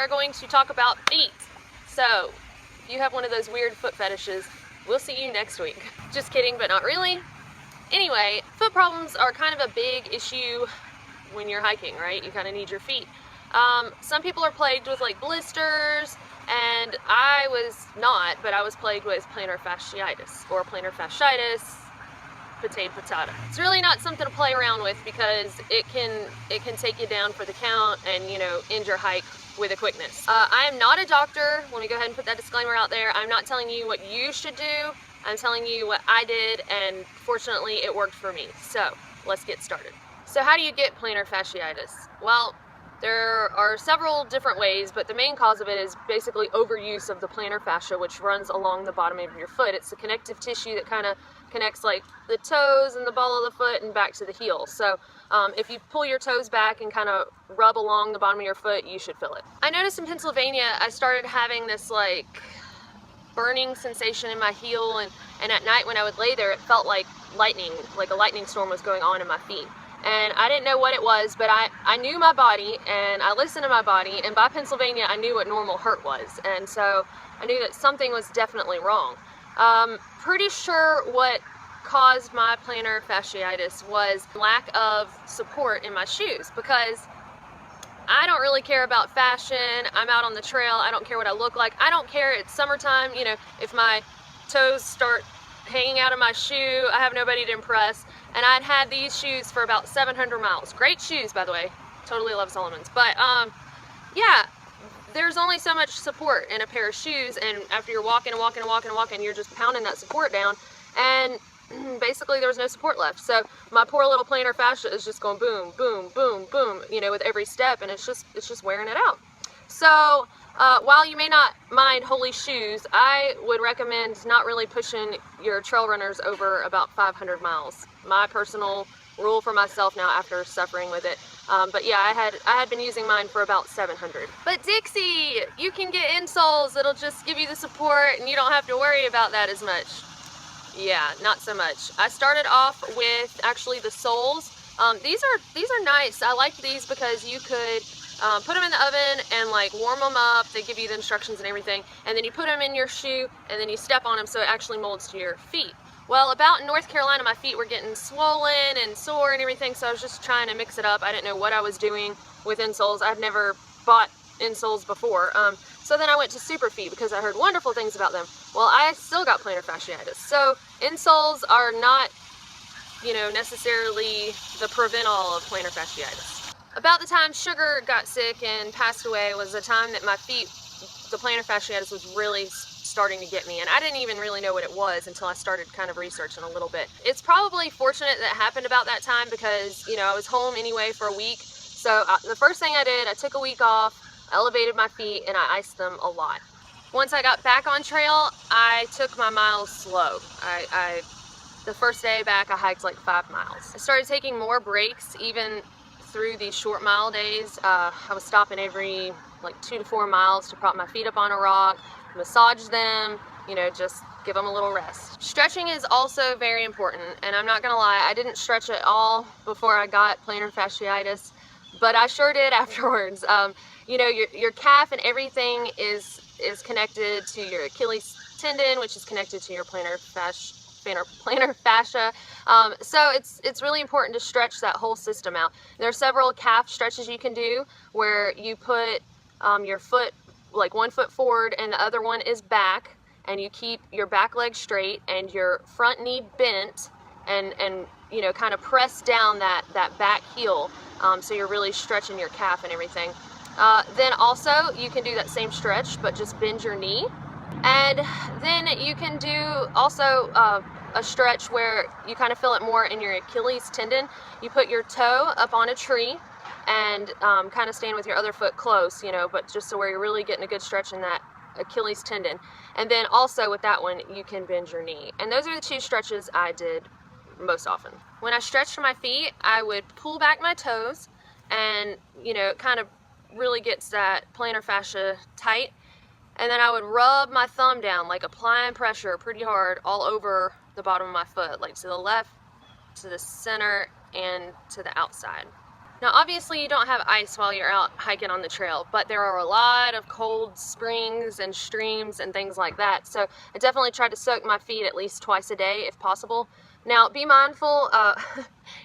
are going to talk about feet. So, if you have one of those weird foot fetishes, we'll see you next week. Just kidding, but not really. Anyway, foot problems are kind of a big issue when you're hiking, right? You kind of need your feet. Some people are plagued with like blisters, and I was not, but I was plagued with plantar fasciitis, or plantar fasciitis, potato. It's really not something to play around with because it can take you down for the count and, you know, end your hike with a quickness. I am not a doctor. Let me go ahead and put that disclaimer out there. I'm not telling you what you should do. I'm telling you what I did, and fortunately it worked for me. So let's get started. So how do you get plantar fasciitis? Well, there are several different ways, but the main cause of it is basically overuse of the plantar fascia, which runs along the bottom of your foot. It's the connective tissue that kind of connects like the toes and the ball of the foot and back to the heel. So if you pull your toes back and kind of rub along the bottom of your foot, you should feel it. I noticed in Pennsylvania, I started having this like burning sensation in my heel, and at night when I would lay there, it felt like lightning, like a lightning storm was going on in my feet. And I didn't know what it was, but I knew my body, and I listened to my body, and by Pennsylvania, I knew what normal hurt was. And so I knew that something was definitely wrong. Pretty sure what caused my plantar fasciitis was lack of support in my shoes, because I don't really care about fashion. I'm out on the trail. I don't care what I look like. I don't care. It's summertime. You know, if my toes start hanging out of my shoe, I have nobody to impress. And I'd had these shoes for about 700 miles. Great shoes, by the way. Totally love Solomon's. But yeah, there's only so much support in a pair of shoes, and after you're walking, you're just pounding that support down, and basically there's no support left. So my poor little plantar fascia is just going boom, boom, boom, boom, you know, with every step, and it's just wearing it out. So while you may not mind holy shoes, I would recommend not really pushing your trail runners over about 500 miles. My personal rule for myself now after suffering with it. But yeah, I had been using mine for about 700. But Dixie, you can get insoles that'll just give you the support, and you don't have to worry about that as much. Yeah, not so much. I started off with actually the soles. These are nice. I like these because you could put them in the oven and like warm them up. They give you the instructions and everything, and then you put them in your shoe, and then you step on them so it actually molds to your feet. Well, about in North Carolina, my feet were getting swollen and sore and everything, so I was just trying to mix it up. I didn't know what I was doing with insoles. I'd never bought insoles before. So then I went to Super Feet because I heard wonderful things about them. Well, I still got plantar fasciitis. So insoles are not, you know, necessarily the prevent-all of plantar fasciitis. About the time Sugar got sick and passed away was the time that my feet, the plantar fasciitis was really starting to get me, and I didn't even really know what it was until I started kind of researching a little bit. It's probably fortunate that it happened about that time because, you know, I was home anyway for a week. So the first thing I did, I took a week off, elevated my feet, and I iced them a lot. Once I got back on trail, I took my miles slow. The first day back, I hiked like 5 miles. I started taking more breaks even through these short mile days. I was stopping every like 2 to 4 miles to prop my feet up on a rock, massage them, you know, just give them a little rest. Stretching is also very important, and I'm not gonna lie, I didn't stretch at all before I got plantar fasciitis, but I sure did afterwards. You know, your calf and everything is connected to your Achilles tendon, which is connected to your plantar fascia. So it's really important to stretch that whole system out. There are several calf stretches you can do where you put your foot, like one foot forward and the other one is back, and you keep your back leg straight and your front knee bent, and you know, kind of press down that back heel, so you're really stretching your calf and everything. Then also you can do that same stretch but just bend your knee, and then you can do also a stretch where you kind of feel it more in your Achilles tendon. You put your toe up on a tree and kind of stand with your other foot close, you know, but just so where you're really getting a good stretch in that Achilles tendon. And then also with that one, you can bend your knee. And those are the 2 stretches I did most often. When I stretched my feet, I would pull back my toes, and, you know, it kind of really gets that plantar fascia tight. And then I would rub my thumb down, like applying pressure pretty hard all over the bottom of my foot, like to the left, to the center, and to the outside. Now obviously you don't have ice while you're out hiking on the trail, but there are a lot of cold springs and streams and things like that. So I definitely try to soak my feet at least twice a day if possible. Now be mindful,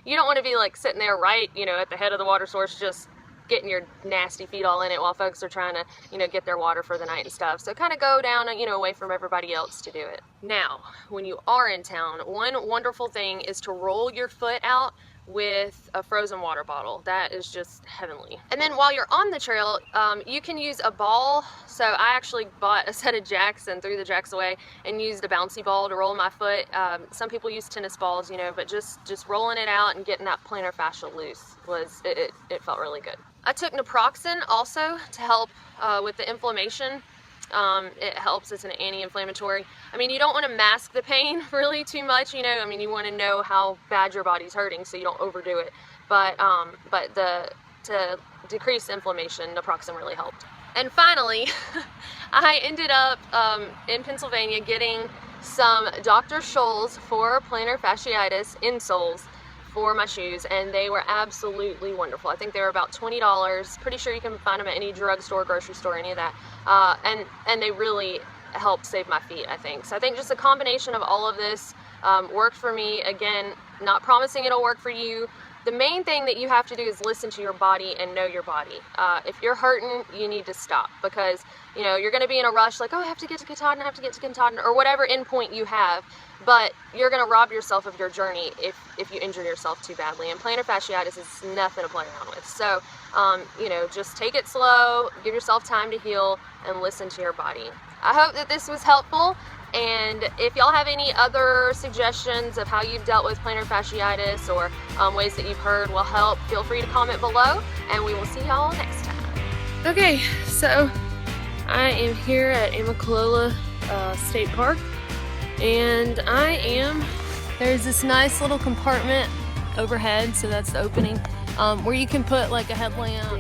you don't want to be like sitting there right, you know, at the head of the water source just getting your nasty feet all in it while folks are trying to, you know, get their water for the night and stuff. So kind of go down, you know, away from everybody else to do it. Now, when you are in town, one wonderful thing is to roll your foot out with a frozen water bottle. That is just heavenly. And then while you're on the trail, you can use a ball. So I actually bought a set of jacks and threw the jacks away and used a bouncy ball to roll my foot. Some people use tennis balls, you know, but just rolling it out and getting that plantar fascia loose it felt really good. I took naproxen also to help with the inflammation. It helps, it's an anti-inflammatory. I mean, you don't want to mask the pain really too much, you know, I mean, you want to know how bad your body's hurting so you don't overdo it. But to decrease inflammation, naproxen really helped. And finally, I ended up in Pennsylvania getting some Dr. Scholl's for plantar fasciitis insoles for my shoes, and they were absolutely wonderful. I think they were about $20. Pretty sure you can find them at any drugstore, grocery store, any of that. And they really helped save my feet, I think. So I think just a combination of all of this worked for me. Again, not promising it'll work for you. The main thing that you have to do is listen to your body and know your body. If you're hurting, you need to stop, because you know you're going to be in a rush, like, oh, I have to get to Katahdin, I have to get to Katahdin, or whatever endpoint you have. But you're going to rob yourself of your journey if you injure yourself too badly. And plantar fasciitis is nothing to play around with. So, you know, just take it slow, give yourself time to heal, and listen to your body. I hope that this was helpful. And if y'all have any other suggestions of how you've dealt with plantar fasciitis or ways that you've heard will help, feel free to comment below, and we will see y'all next time. Okay, so I am here at Amicalola State Park, and there's this nice little compartment overhead, so that's the opening, where you can put like a headlamp.